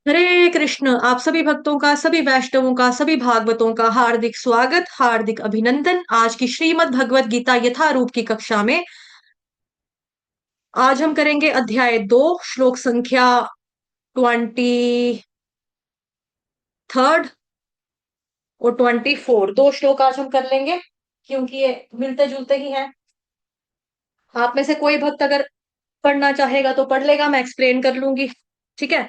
हरे कृष्ण। आप सभी भक्तों का, सभी वैष्णवों का, सभी भागवतों का हार्दिक स्वागत, हार्दिक अभिनंदन आज की श्रीमद् भगवत गीता यथारूप की कक्षा में। आज हम करेंगे अध्याय 2, श्लोक संख्या 23 और 24। दो श्लोक आज हम कर लेंगे क्योंकि ये मिलते जुलते ही हैं। आप में से कोई भक्त अगर पढ़ना चाहेगा तो पढ़ लेगा, मैं एक्सप्लेन कर लूंगी। ठीक है।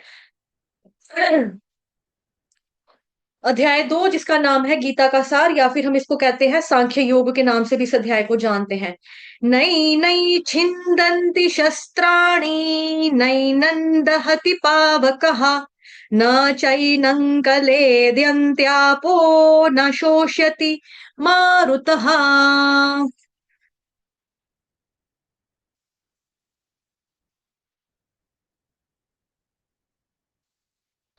अध्याय 2 जिसका नाम है गीता का सार, या फिर हम इसको कहते हैं सांख्य योग के नाम से भी इस अध्याय को जानते हैं। नई नई छिन्दन्ति शस्त्राणि नैनं दहति पावकः न चैनं क्लेदयन्त्यापो न शोष्यति मारुतः।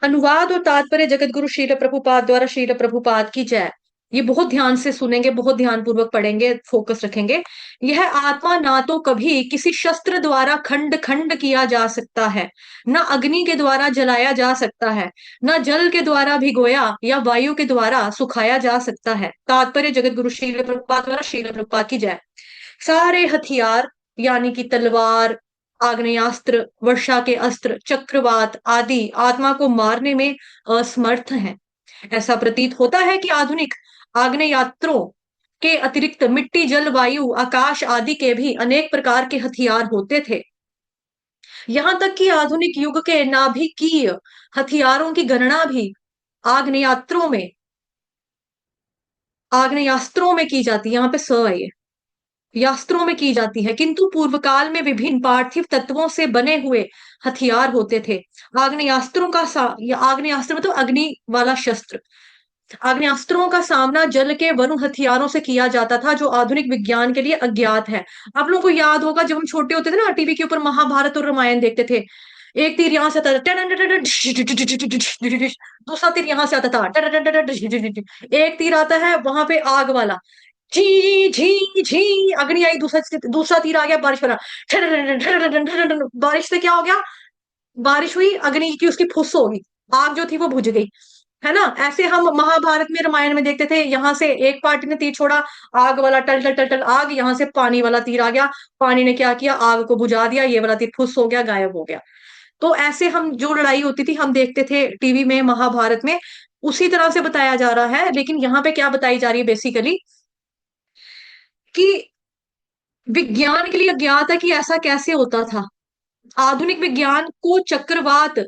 अनुवाद और तात्पर्य जगत गुरु श्रील प्रभुपाद द्वारा। श्रील प्रभुपाद की जय। ये बहुत ध्यान से सुनेंगे, बहुत ध्यान पूर्वक पढ़ेंगे, फोकस रखेंगे। यह आत्मा ना तो कभी किसी शस्त्र द्वारा खंड खंड किया जा सकता है, न अग्नि के द्वारा जलाया जा सकता है, न जल के द्वारा भिगोया या वायु के द्वारा सुखाया जा सकता है। तात्पर्य जगत गुरु श्रील प्रभुपाद द्वारा। श्रील प्रभुपाद की जय। सारे हथियार यानी कि तलवार, आग्नेयास्त्र, वर्षा के अस्त्र, चक्रवात आदि आत्मा को मारने में असमर्थ हैं। ऐसा प्रतीत होता है कि आधुनिक आग्नेयास्त्रों के अतिरिक्त मिट्टी, जल, वायु, आकाश आदि के भी अनेक प्रकार के हथियार होते थे। यहां तक कि आधुनिक युग के नाभिकीय हथियारों की गणना भी आग्नेयास्त्रों में आग्नेयास्त्रों में की जाती है। यहाँ पे स है ये, यास्त्रों में की जाती है, किंतु पूर्व काल में विभिन्न पार्थिव तत्वों से बने हुए हथियार होते थे। आग्नेयास्त्रों का या आग्नेयास्त्र मतलब अग्नि वाला शस्त्र। आग्नेयास्त्रों का सामना जल के वनु हथियारों से किया जाता था, जो आधुनिक विज्ञान के लिए अज्ञात है। आप लोगों को याद होगा जब हम छोटे होते थे ना, टीवी के ऊपर महाभारत और रामायण देखते थे। एक तीर यहां से आता था, दूसरा तीर यहां से आता था, एक तीर आता है वहां पे आग वाला, झी झी झी, अग्नि आई, दूसरा दूसरा तीर आ गया बारिश वाला, बारिश से क्या हो गया, बारिश हुई, अग्नि की उसकी फुस होगी, आग जो थी वो बुझ गई। है ना? ऐसे हम महाभारत में, रामायण में देखते थे, यहाँ से एक पार्टी ने तीर छोड़ा, आग वाला टल टल टल टल आग, यहाँ से पानी वाला तीर आ गया, पानी ने क्या किया, आग को बुझा दिया, ये वाला तीर फुस हो गया, गायब हो गया। तो ऐसे हम जो लड़ाई होती थी हम देखते थे टीवी में, महाभारत में, उसी तरह से बताया जा रहा है। लेकिन यहाँ पे क्या बताई जा रही है बेसिकली, कि विज्ञान के लिए अज्ञात है कि ऐसा कैसे होता था। आधुनिक विज्ञान को चक्रवात,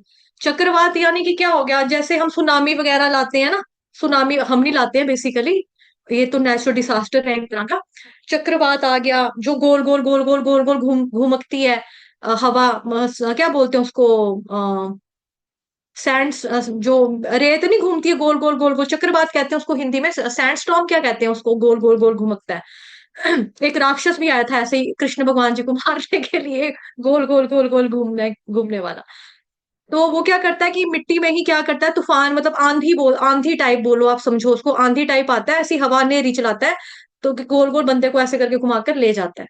चक्रवात यानी कि क्या हो गया, जैसे हम सुनामी वगैरह लाते हैं ना, सुनामी हम नहीं लाते हैं बेसिकली, ये तो नेचुरल डिसास्टर है एक तरह का। चक्रवात आ गया जो गोल गोल गोल गोल गोल गोल घूमकती है, हवा, क्या बोलते हैं उसको, सैंड, जो रेत नहीं घूमती है गोल गोल गोल गोल, चक्रवात कहते हैं उसको हिंदी में। सैंड स्टॉर्म क्या कहते हैं उसको, गोल गोल गोल घुमकता है। एक राक्षस भी आया था ऐसे ही कृष्ण भगवान जी को मारने के लिए, गोल गोल गोल गोल घूमने घूमने वाला। तो वो क्या करता है कि मिट्टी में ही क्या करता है, तूफान मतलब आंधी, बोल आंधी टाइप बोलो, आप समझो उसको, आंधी टाइप आता है, ऐसी हवा नेरी चलाता है, तो गोल गोल बंदे को ऐसे करके घुमाकर ले जाता है।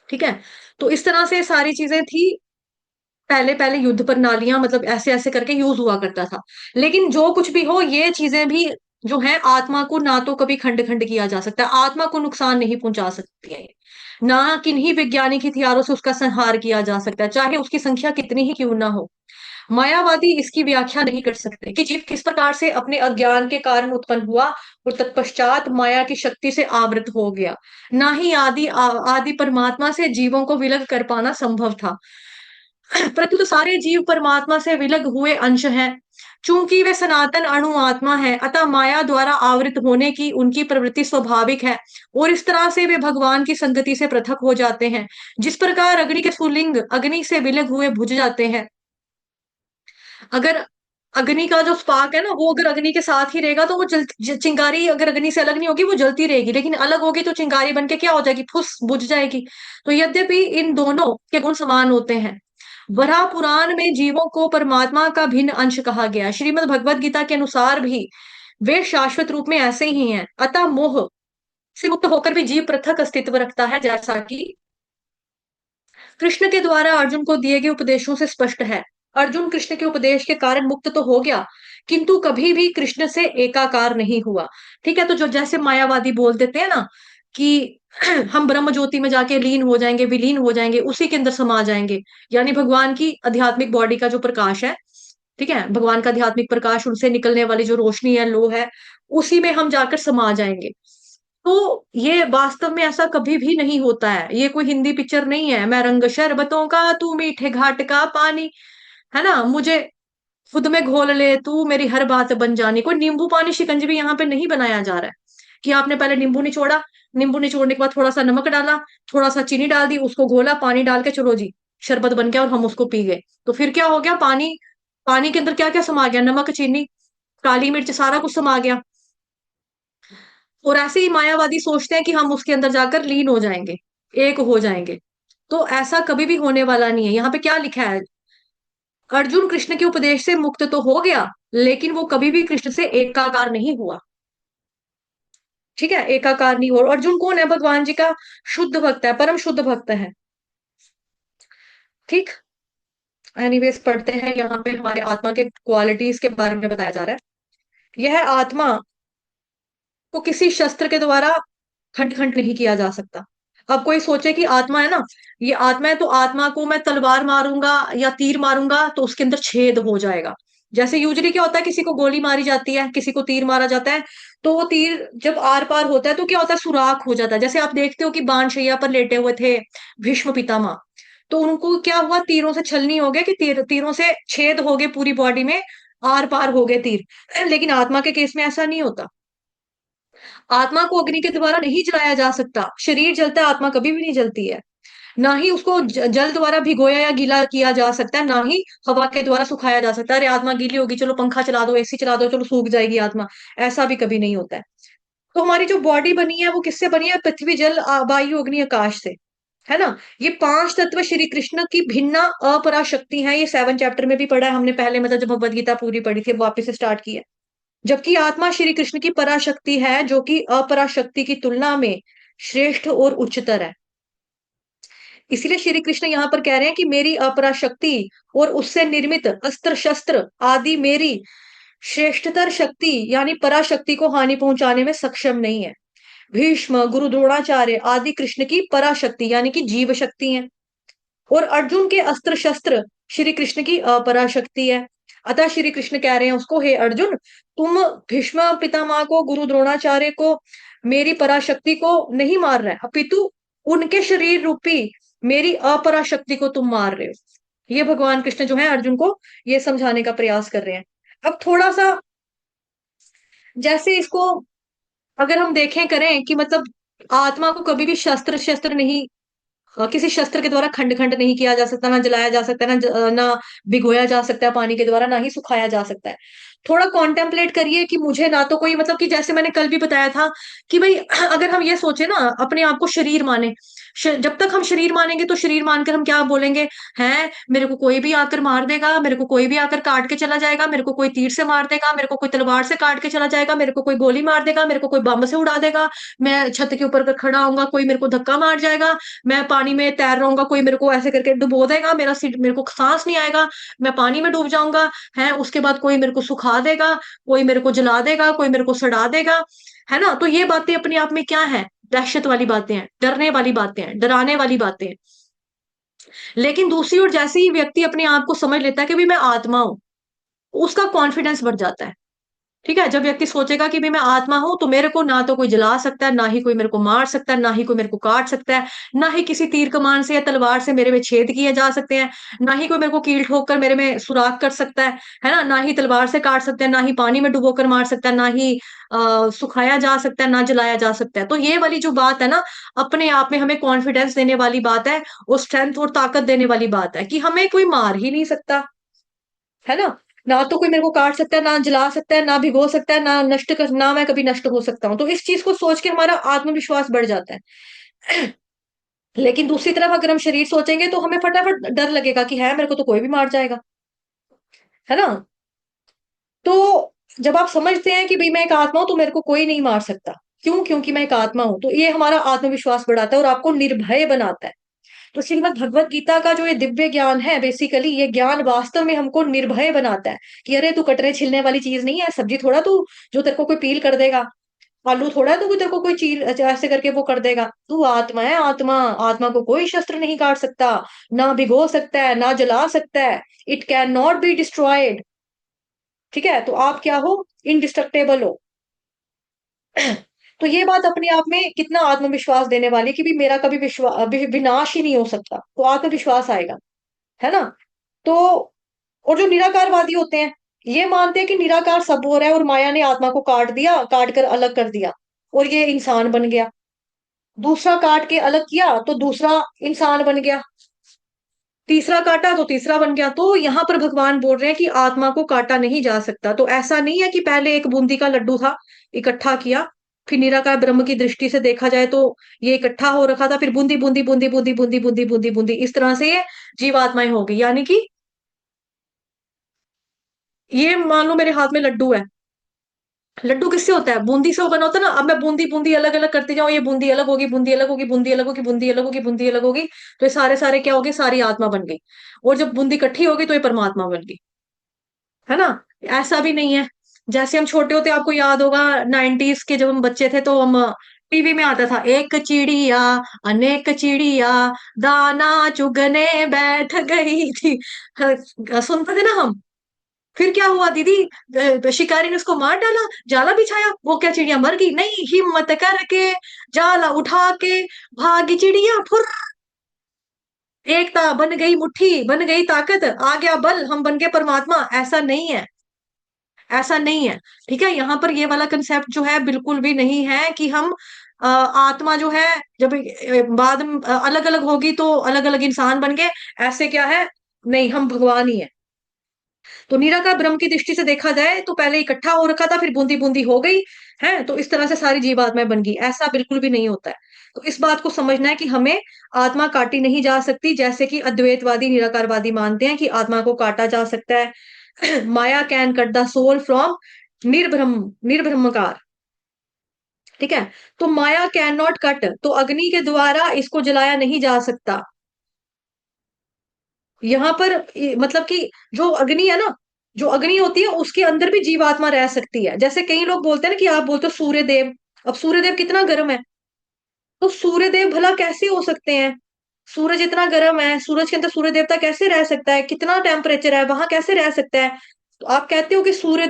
ठीक है। तो इस तरह से सारी चीजें थी। पहले पहले युद्ध प्रणालियां मतलब ऐसे ऐसे करके यूज हुआ करता था। लेकिन जो कुछ भी हो, ये चीजें भी जो है, आत्मा को ना तो कभी खंड खंड किया जा सकता है, आत्मा को नुकसान नहीं पहुंचा सकती है, ना किन्हीं वैज्ञानिक हथियारों से उसका संहार किया जा सकता है, चाहे उसकी संख्या कितनी ही क्यों ना हो। मायावादी इसकी व्याख्या नहीं कर सकते कि जीव किस प्रकार से अपने अज्ञान के कारण उत्पन्न हुआ और तत्पश्चात माया की शक्ति से आवृत हो गया। ना ही आदि परमात्मा से जीवों को विलग कर पाना संभव था। परंतु तो सारे जीव परमात्मा से विलग हुए अंश हैं। चूंकि वे सनातन अणु आत्मा है, अतः माया द्वारा आवृत होने की उनकी प्रवृत्ति स्वाभाविक है, और इस तरह से वे भगवान की संगति से पृथक हो जाते हैं। जिस प्रकार अग्नि के स्फुलिंग अग्नि से विलग हुए बुझ जाते हैं। अगर अग्नि का जो स्पार्क है ना, वो अगर अग्नि के साथ ही रहेगा तो वो चिंगारी अगर अग्नि से अलग नहीं होगी, वो जलती रहेगी, लेकिन अलग होगी तो चिंगारी बन के क्या हो जाएगी, फुस बुझ जाएगी। तो यद्यपि इन दोनों के गुण समान होते हैं, वराह पुराण में जीवों को परमात्मा का भिन्न अंश कहा गया है। श्रीमद् भगवद गीता के अनुसार भी वे शाश्वत रूप में ऐसे ही हैं। अतः मोह से मुक्त होकर भी जीव पृथक अस्तित्व रखता है, जैसा कि कृष्ण के द्वारा अर्जुन को दिए गए उपदेशों से स्पष्ट है। अर्जुन कृष्ण के उपदेश के कारण मुक्त तो हो गया, किंतु कभी भी कृष्ण से एकाकार नहीं हुआ। ठीक है, तो जो जैसे मायावादी बोल देते हैं ना कि हम ब्रह्म ज्योति में जाके लीन हो जाएंगे, विलीन हो जाएंगे, उसी के अंदर समा जाएंगे, यानी भगवान की आध्यात्मिक बॉडी का जो प्रकाश है, ठीक है, भगवान का आध्यात्मिक प्रकाश, उनसे निकलने वाली जो रोशनी है, लो है, उसी में हम जाकर समा जाएंगे। तो ये वास्तव में ऐसा कभी भी नहीं होता है। ये कोई हिंदी पिक्चर नहीं है, मैं रंग शरबतों का तू मीठे घाट का पानी, है ना, मुझे खुद में घोल ले तू मेरी हर बात बन जानी। कोई नींबू पानी शिकंजवी यहाँ पे नहीं बनाया जा रहा है कि आपने पहले नींबू निचोड़ा, नींबू निचोड़ने के बाद थोड़ा सा नमक डाला, थोड़ा सा चीनी डाल दी, उसको घोला, पानी डाल के चलो जी शरबत बन गया और हम उसको पी गए। तो फिर क्या हो गया, पानी, पानी के अंदर क्या क्या समा गया, नमक, चीनी, काली मिर्च, सारा कुछ समा गया। और ऐसे ही मायावादी सोचते हैं कि हम उसके अंदर जाकर लीन हो जाएंगे, एक हो जाएंगे। तो ऐसा कभी भी होने वाला नहीं है। यहाँ पे क्या लिखा है, अर्जुन कृष्ण के उपदेश से मुक्त तो हो गया, लेकिन वो कभी भी कृष्ण से एकाकार नहीं हुआ। ठीक है, एकाकार नहीं हुआ। और अर्जुन कौन है, भगवान जी का शुद्ध भक्त है, परम शुद्ध भक्त है। ठीक, एनीवेज पढ़ते हैं, यहाँ पे हमारे आत्मा के क्वालिटीज के बारे में बताया जा रहा है। यह आत्मा को किसी शस्त्र के द्वारा खंड खंड नहीं किया जा सकता। अब कोई सोचे कि आत्मा है ना, ये आत्मा है, तो आत्मा को मैं तलवार मारूंगा या तीर मारूंगा तो उसके अंदर छेद हो जाएगा। जैसे यूजली क्या होता है, किसी को गोली मारी जाती है, किसी को तीर मारा जाता है, तो वो तीर जब आर पार होता है तो क्या होता है, सुराख हो जाता है। जैसे आप देखते हो कि बाणशैया पर लेटे हुए थे भीष्म पितामह, तो उनको क्या हुआ, तीरों से छलनी हो गया कि तीरों से छेद हो गए पूरी बॉडी में, आर पार हो गए तीर। लेकिन आत्मा के केस में ऐसा नहीं होता। आत्मा को अग्नि के द्वारा नहीं जलाया जा सकता। शरीर जलता है, आत्मा कभी भी नहीं जलती है। ना ही उसको जल द्वारा भिगोया या गीला किया जा सकता है, ना ही हवा के द्वारा सुखाया जा सकता है। अरे आत्मा गीली होगी, चलो पंखा चला दो, एसी चला दो, चलो सूख जाएगी आत्मा, ऐसा भी कभी नहीं होता है। तो हमारी जो बॉडी बनी है वो किससे बनी है, पृथ्वी, जल, वायु, अग्नि, आकाश से, है ना। ये पांच तत्व श्री कृष्ण की भिन्न अपरा शक्ति है। ये 7 चैप्टर में भी पढ़ा है हमने पहले, मतलब जब भगवत गीता पूरी पढ़ी थी, वापस से स्टार्ट की है। जबकि आत्मा श्री कृष्ण की पराशक्ति है, जो कि अपराशक्ति की तुलना में श्रेष्ठ और उच्चतर है। इसलिए श्री कृष्ण यहाँ पर कह रहे हैं कि मेरी अपराशक्ति और उससे निर्मित अस्त्र शस्त्र आदि मेरी श्रेष्ठतर शक्ति यानी पराशक्ति को हानि पहुंचाने में सक्षम नहीं है। भीष्म, गुरु द्रोणाचार्य आदि कृष्ण की पराशक्ति यानी कि जीव शक्ति है, और अर्जुन के अस्त्र शस्त्र श्री कृष्ण की अपराशक्ति है। अतः श्री कृष्ण कह रहे हैं उसको, हे अर्जुन, तुम भीष्म पितामह को, गुरु द्रोणाचार्य को, मेरी पराशक्ति को नहीं मार रहे, अपितु उनके शरीर रूपी मेरी अपराशक्ति को तुम मार रहे हो। ये भगवान कृष्ण जो है अर्जुन को ये समझाने का प्रयास कर रहे हैं। अब थोड़ा सा जैसे इसको अगर हम देखें करें कि मतलब आत्मा को कभी भी शस्त्र शस्त्र नहीं, किसी शस्त्र के द्वारा खंड खंड नहीं किया जा सकता, ना जलाया जा सकता है, ना भिगोया जा सकता है पानी के द्वारा, ना ही सुखाया जा सकता है। थोड़ा कॉन्टेम्पलेट करिए कि मुझे ना तो कोई मतलब कि जैसे मैंने कल भी बताया था कि भाई अगर हम ये सोचे ना अपने आप को शरीर माने, जब तक हम शरीर मानेंगे तो शरीर मानकर हम क्या बोलेंगे, हैं मेरे को कोई भी आकर मार देगा, मेरे को कोई भी आकर काट के चला जाएगा, मेरे को कोई तीर से मार देगा, मेरे को कोई तलवार से काट के चला जाएगा, मेरे को कोई गोली मार देगा, मेरे को कोई बम से उड़ा देगा, मैं छत के ऊपर खड़ा होऊंगा, कोई मेरे को धक्का मार जाएगा, मैं पानी में तैर रहा हूँ, कोई मेरे को ऐसे करके डुबो देगा, मेरा सिर, मेरे को सांस नहीं आएगा, मैं पानी में डूब जाऊंगा, है उसके बाद कोई मेरे को सुखा देगा, कोई मेरे को जला देगा, कोई मेरे को सड़ा देगा, है ना। तो ये बातें अपने आप में क्या है, दहशत वाली बातें हैं, डरने वाली बातें हैं, डराने वाली बातें हैं। लेकिन दूसरी ओर जैसे ही व्यक्ति अपने आप को समझ लेता है कि भाई मैं आत्मा हूं, उसका कॉन्फिडेंस बढ़ जाता है। ठीक है, जब व्यक्ति सोचेगा कि भाई मैं आत्मा हूं तो मेरे को ना तो कोई जला सकता है, ना ही कोई मेरे को मार सकता है, ना ही कोई मेरे को काट सकता है, ना ही किसी तीर कमान से या तलवार से मेरे में छेद किए जा सकते हैं, ना ही कोई मेरे को कील ठोक कर मेरे में सुराख कर सकता है ना, ना ही तलवार से काट सकते हैं, ना ही पानी में डुबोकर मार सकता है, ना ही सुखाया जा सकता है, ना जलाया जा सकता है। तो ये वाली जो बात है ना, अपने आप में हमें कॉन्फिडेंस देने वाली बात है, और स्ट्रेंथ और ताकत देने वाली बात है कि हमें कोई मार ही नहीं सकता, है ना। ना तो कोई मेरे को काट सकता है, ना जला सकता है, ना भिगो सकता है, ना नष्ट कर, ना मैं कभी नष्ट हो सकता हूँ। तो इस चीज को सोच के हमारा आत्मविश्वास बढ़ जाता है। लेकिन दूसरी तरफ अगर हम शरीर सोचेंगे तो हमें फटाफट डर लगेगा कि है मेरे को तो कोई भी मार जाएगा, है ना। तो जब आप समझते हैं कि भाई मैं एक आत्मा हूं तो मेरे को कोई नहीं मार सकता, क्यों, क्योंकि मैं एक आत्मा हूं, तो ये हमारा आत्मविश्वास बढ़ाता है और आपको निर्भय बनाता है। तो श्रीमद् भगवत गीता का जो ये दिव्य ज्ञान है, बेसिकली ये ज्ञान वास्तव में हमको निर्भय बनाता है कि अरे तू कटरे छिलने वाली चीज नहीं है, सब्जी थोड़ा तू जो तेरे को कोई पील कर देगा, आलू थोड़ा तो कोई तेरे को कोई चीज ऐसे करके वो कर देगा। तू आत्मा है, आत्मा, आत्मा को कोई शस्त्र नहीं काट सकता, ना भिगो सकता है, ना जला सकता है। It can not be destroyed. ठीक है, तो आप क्या हो? इनडिस्ट्रक्टेबल हो। तो ये बात अपने आप में कितना आत्मविश्वास देने वाली कि भी मेरा कभी विश्वास विनाश ही नहीं हो सकता, तो आत्मविश्वास आएगा, है ना? तो और जो निराकारवादी होते हैं, ये मानते हैं कि निराकार सब हो रहा है और माया ने आत्मा को काट दिया, काट कर अलग कर दिया और ये इंसान बन गया। दूसरा काट के अलग किया तो दूसरा इंसान बन गया, तीसरा काटा तो तीसरा बन गया। तो यहाँ पर भगवान बोल रहे हैं कि आत्मा को काटा नहीं जा सकता। तो ऐसा नहीं है कि पहले एक बूंदी का लड्डू था, इकट्ठा किया, फिर निराकार ब्रह्म की दृष्टि से देखा जाए तो ये इकट्ठा हो रखा था, फिर बूंदी बूंदी बूंदी बूंदी बूंदी बूंदी बूंदी बूंदी इस तरह से ये जीवात्माएं हो गई। यानी कि ये मान लो मेरे हाथ में लड्डू है, लड्डू किससे होता है? बूंदी से बना होता है ना। अब मैं बूंदी बूंदी अलग अलग करती जाऊं, ये बूंदी अलग होगी, बूंदी अलग होगी, बूंदी अलग होगी, बूंदी अलग होगी, बूंदी अलग होगी, तो ये सारे सारे क्या हो गए? सारी आत्मा बन गई। और जब बूंदी इकट्ठी होगी तो ये परमात्मा बन गई, है ना? ऐसा भी नहीं है। जैसे हम छोटे होते, आपको याद होगा 90s के, जब हम बच्चे थे तो हम टीवी में आता था, एक चिड़िया अनेक चिड़िया दाना चुगने बैठ गई थी। सुनते थे ना हम। फिर क्या हुआ दीदी? शिकारी ने उसको मार डाला, जाला बिछाया, वो क्या चिड़िया मर गई? नहीं, हिम्मत करके जाला उठा के भागी चिड़िया फुर। एकता बन गई मुट्ठी, बन गई ताकत, आ गया बल, हम बन गए परमात्मा। ऐसा नहीं है, ऐसा नहीं है। ठीक है, यहाँ पर ये वाला कंसेप्ट जो है बिल्कुल भी नहीं है कि हम आत्मा जो है जब बाद में अलग अलग होगी तो अलग अलग इंसान बन गए, ऐसे क्या है? नहीं, हम भगवान ही है। तो निराकार ब्रह्म की दृष्टि से देखा जाए तो पहले इकट्ठा हो रखा था, फिर बूंदी बूंदी हो गई है, तो इस तरह से सारी जीवात्माएं बन गई। ऐसा बिल्कुल भी नहीं होता है। तो इस बात को समझना है कि हमें आत्मा काटी नहीं जा सकती, जैसे कि अद्वैतवादी निराकारवादी मानते हैं कि आत्मा को काटा जा सकता है। Maya can cut the soul from nirbrahm, निर्ब्रह्मकार। ठीक है, तो माया कैन नॉट कट, तो अग्नि के द्वारा इसको जलाया नहीं जा सकता। यहाँ पर मतलब कि जो अग्नि है ना, जो अग्नि होती है उसके अंदर भी जीवात्मा रह सकती है। जैसे कई लोग बोलते हैं ना कि आप बोलते हो सूर्य देव, अब सूर्य देव कितना गर्म है, तो सूर्य देव भला कैसे हो सकते हैं? सूरज इतना गर्म है, सूरज के अंदर सूर्य देवता कैसे रह सकता है? कितना टेम्परेचर है वहां, कैसे रह सकता है? तो आप कहते हो कि सूर्य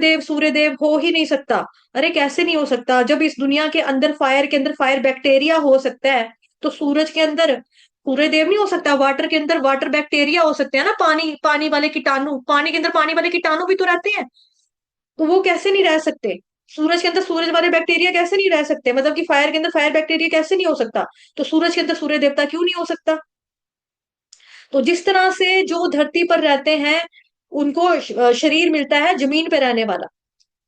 देव हो ही नहीं सकता। अरे कैसे नहीं हो सकता? जब इस दुनिया के अंदर फायर के अंदर फायर बैक्टीरिया हो सकता है, तो सूरज के अंदर सूर्य देव नहीं हो सकता? वाटर के अंदर वाटर बैक्टीरिया हो सकते हैं ना, पानी, पानी वाले कीटाणु, पानी के अंदर पानी वाले कीटाणु भी तो रहते हैं, तो वो कैसे नहीं रह सकते? सूरज के अंदर सूरज वाले बैक्टीरिया कैसे नहीं रह सकते? मतलब कि फायर के अंदर फायर बैक्टीरिया कैसे नहीं हो सकता? तो सूरज के अंदर सूर्य देवता क्यों नहीं हो सकता? तो जिस तरह से जो धरती पर रहते हैं उनको शरीर मिलता है जमीन पे रहने वाला,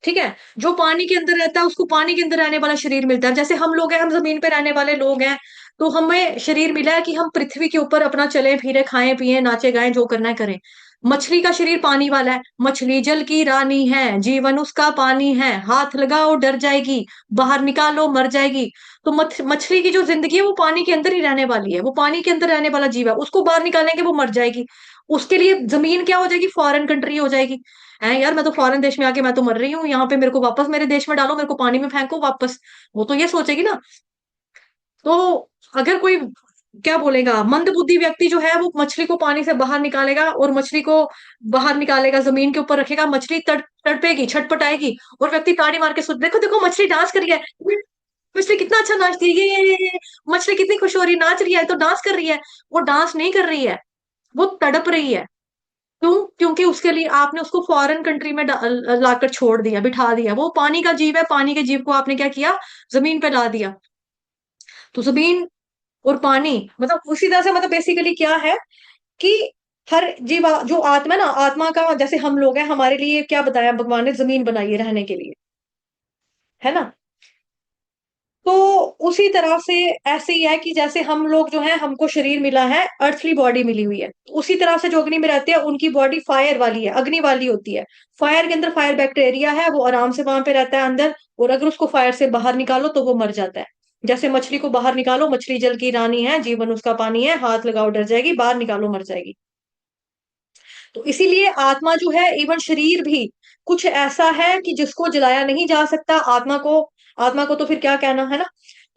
ठीक है, जो पानी के अंदर रहता है उसको पानी के अंदर रहने वाला शरीर मिलता है। जैसे हम लोग हैं, हम जमीन पे रहने वाले लोग हैं, तो हमें शरीर मिला है कि हम पृथ्वी के ऊपर अपना चले फिरे, खाएं पिए, नाचे गाएं, जो करना है करें। मछली का शरीर पानी वाला है, मछली जल की रानी है, जीवन उसका पानी है, हाथ लगाओ डर जाएगी, बाहर निकालो मर जाएगी। तो मछली की जो जिंदगी है वो पानी के अंदर ही रहने वाली है, वो पानी के अंदर रहने वाला जीव है, उसको बाहर निकालेंगे वो मर जाएगी। उसके लिए जमीन क्या हो जाएगी? फॉरेन कंट्री हो जाएगी। है यार, मैं तो फॉरेन देश में आके मैं तो मर रही हूँ, यहाँ पे मेरे को वापस मेरे देश में डालो, मेरे को पानी में फेंको वापस। वो तो ये सोचेगी ना। तो अगर कोई क्या बोलेगा, मंद बुद्धि व्यक्ति जो है वो मछली को पानी से बाहर निकालेगा और मछली को बाहर निकालेगा, जमीन के ऊपर रखेगा, मछली तड़पेगी, छटपटाएगी, और व्यक्ति ताड़ी मार के सोच, देखो देखो मछली डांस कर रही है, मछली कितना अच्छा नाचती है, ये मछली कितनी खुश हो रही है, नाच रही है, तो डांस कर रही है। वो डांस नहीं कर रही है, वो तड़प रही है। क्यों? क्योंकि उसके लिए आपने उसको फॉरेन कंट्री में लाकर छोड़ दिया, बिठा दिया। वो पानी का जीव है, पानी के जीव को आपने क्या किया? जमीन पे ला दिया। तो जमीन और पानी मतलब उसी तरह से, मतलब बेसिकली क्या है कि हर जीव जो आत्मा है ना, आत्मा का जैसे हम लोग हैं, हमारे लिए क्या बताया भगवान ने? जमीन बनाई है रहने के लिए, है ना? तो उसी तरह से ऐसे ही है कि जैसे हम लोग जो है, हमको शरीर मिला है, अर्थली बॉडी मिली हुई है, तो उसी तरह से जो अग्नि में रहते हैं उनकी बॉडी फायर वाली है, अग्नि वाली होती है। फायर के अंदर फायर बैक्टीरिया है, वो आराम से वहां पे रहता है अंदर, और अगर उसको फायर से बाहर निकालो तो वो मर जाता है। जैसे मछली को बाहर निकालो, मछली जल की रानी है, जीवन उसका पानी है, हाथ लगाओ डर जाएगी, बाहर निकालो मर जाएगी। तो इसीलिए आत्मा जो है, इवन शरीर भी कुछ ऐसा है कि जिसको जलाया नहीं जा सकता। आत्मा को तो फिर क्या कहना, है ना।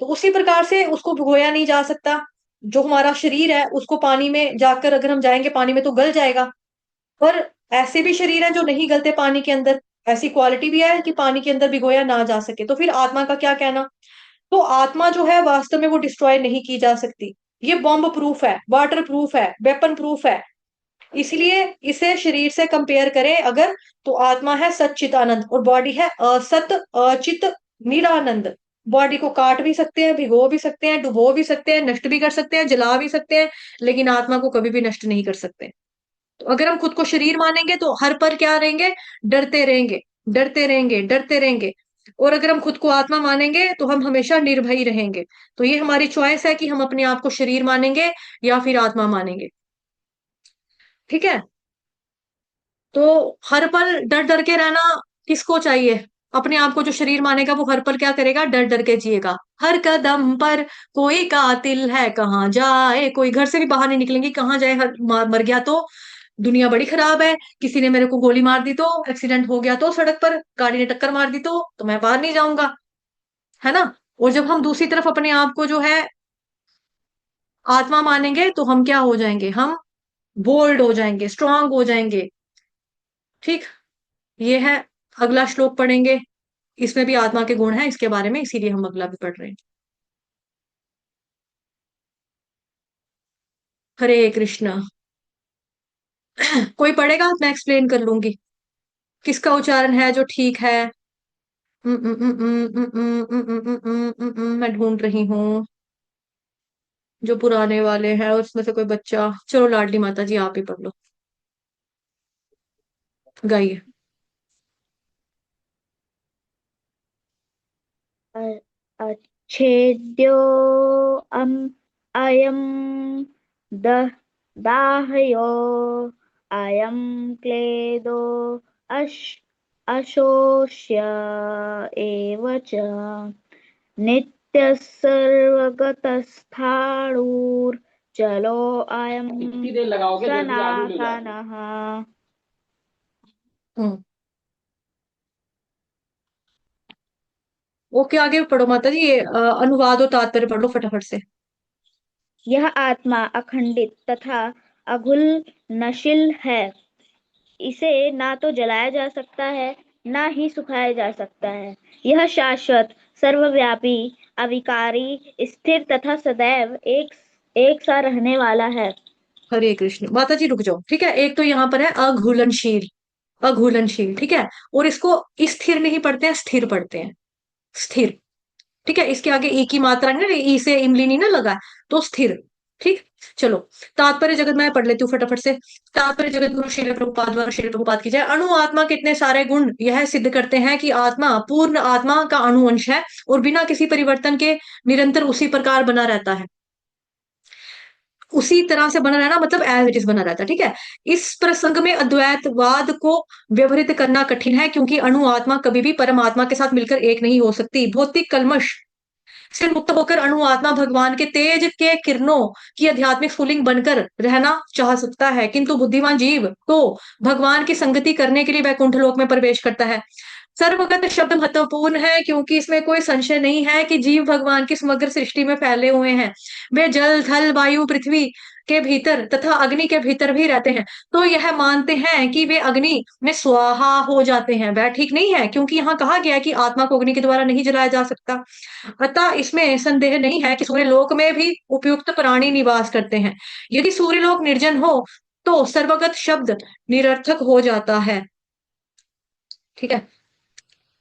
तो उसी प्रकार से उसको भिगोया नहीं जा सकता। जो हमारा शरीर है उसको पानी में जाकर अगर हम जाएंगे पानी में तो गल जाएगा। पर ऐसे भी शरीर है जो नहीं गलते पानी के अंदर, ऐसी क्वालिटी भी है कि पानी के अंदर भिगोया ना जा सके। तो फिर आत्मा का क्या कहना। तो आत्मा जो है वास्तव में वो डिस्ट्रॉय नहीं की जा सकती। ये बॉम्ब प्रूफ है, वाटर प्रूफ है, वेपन प्रूफ है। इसलिए इसे शरीर से कंपेयर करें अगर, तो आत्मा है सच्चित आनंद और बॉडी है असत अचित निरानंद। बॉडी को काट भी सकते हैं, भिगो भी सकते हैं, डुबो भी सकते हैं, नष्ट भी कर सकते हैं, जला भी सकते हैं, लेकिन आत्मा को कभी भी नष्ट नहीं कर सकते। तो अगर हम खुद को शरीर मानेंगे तो हर पर क्या रहेंगे, डरते रहेंगे, डरते रहेंगे, डरते रहेंगे। और अगर हम खुद को आत्मा मानेंगे तो हम हमेशा निर्भय रहेंगे। तो ये हमारी चॉइस है कि हम अपने आप को शरीर मानेंगे या फिर आत्मा मानेंगे। ठीक है। तो हर पल डर डर के रहना किसको चाहिए। अपने आप को जो शरीर मानेगा वो हर पल क्या करेगा, डर डर के जिएगा। हर कदम पर कोई कातिल है, कहाँ जाए कोई, घर से भी बाहर नहीं निकलेंगे, कहाँ जाए, मर गया तो दुनिया बड़ी खराब है, किसी ने मेरे को गोली मार दी तो, एक्सीडेंट हो गया तो, सड़क पर गाड़ी ने टक्कर मार दी तो मैं बाहर नहीं जाऊंगा, है ना। और जब हम दूसरी तरफ अपने आप को जो है आत्मा मानेंगे तो हम क्या हो जाएंगे, हम बोल्ड हो जाएंगे, स्ट्रांग हो जाएंगे। ठीक। ये है। अगला श्लोक पढ़ेंगे। इसमें भी आत्मा के गुण हैं इसके बारे में, इसीलिए हम अगला भी पढ़ रहे हैं। हरे कृष्ण। कोई पढ़ेगा, मैं एक्सप्लेन कर लूंगी। किसका उच्चारण है जो ठीक है। मैं ढूंढ रही हूँ। जो पुराने वाले हैं उसमें से कोई बच्चा, चलो लाडली माता जी आप ही पढ़ लो। गाइए। अ- अच्छेद्यो अम अयम द दाहयो अयम क्लेदो अश अशोष्य एव च नित्यः सर्वगतस्थाणुर्जलो अयम इतनी देर लगाओगे जल्दी आलू ले जाओ। सनातनः। हम्म। ओके आगे पढ़ो माता जी, ये अनुवाद और तात्पर्य पढ़ लो फटाफट से। यह आत्मा अखंडित तथा अघुलनशील है। इसे ना तो जलाया जा सकता है, ना ही सुखाया जा सकता है। यह शाश्वत, सर्वव्यापी, अविकारी, स्थिर तथा सदैव एक एक सा रहने वाला है। हरे कृष्ण। माता जी रुक जाओ, ठीक है। एक तो यहाँ पर है अघुलनशील, अघुलनशील, ठीक है। और इसको स्थिर नहीं पढ़ते हैं, स्थिर पढ़ते हैं, स्थिर। ठीक है। इसके आगे ई की मात्रा है ना, ई से इमली नहीं ना लगा है, तो स्थिर। ठीक। चलो। तात्पर्य जगत मैं पढ़ लेती हूँ फटाफट से। तात्पर्य जगत गुरु श्रील प्रभुपाद द्वारा श्रील प्रभुपाद की जय। अणु आत्मा के इतने सारे गुण यह सिद्ध करते हैं कि आत्मा पूर्ण आत्मा का अणु अंश है और बिना किसी परिवर्तन के निरंतर उसी प्रकार बना रहता है। उसी तरह से बना रहना मतलब एज इट इज बना रहता है, ठीक है। इस प्रसंग में अद्वैतवाद को व्यवहित करना कठिन है, क्योंकि अणु आत्मा कभी भी परमात्मा के साथ मिलकर एक नहीं हो सकती। भौतिक कलमश से मुक्त होकर अणु आत्मा भगवान के तेज के किरणों की आध्यात्मिक स्फुलिंग बनकर रहना चाह सकता है, किंतु बुद्धिमान जीव तो भगवान की संगति करने के लिए वैकुंठ लोक में प्रवेश करता है। सर्वगत शब्द महत्वपूर्ण है, क्योंकि इसमें कोई संशय नहीं है कि जीव भगवान की समग्र सृष्टि में फैले हुए हैं। वे जल थल वायु पृथ्वी के भीतर तथा अग्नि के भीतर भी रहते हैं। तो यह मानते हैं कि वे अग्नि में स्वाहा हो जाते हैं, वह ठीक नहीं है, क्योंकि यहाँ कहा गया है कि आत्मा को अग्नि के द्वारा नहीं जलाया जा सकता। अतः इसमें संदेह नहीं है कि सूर्यलोक में भी उपयुक्त प्राणी निवास करते हैं। यदि सूर्यलोक निर्जन हो तो सर्वगत शब्द निरर्थक हो जाता है। ठीक है।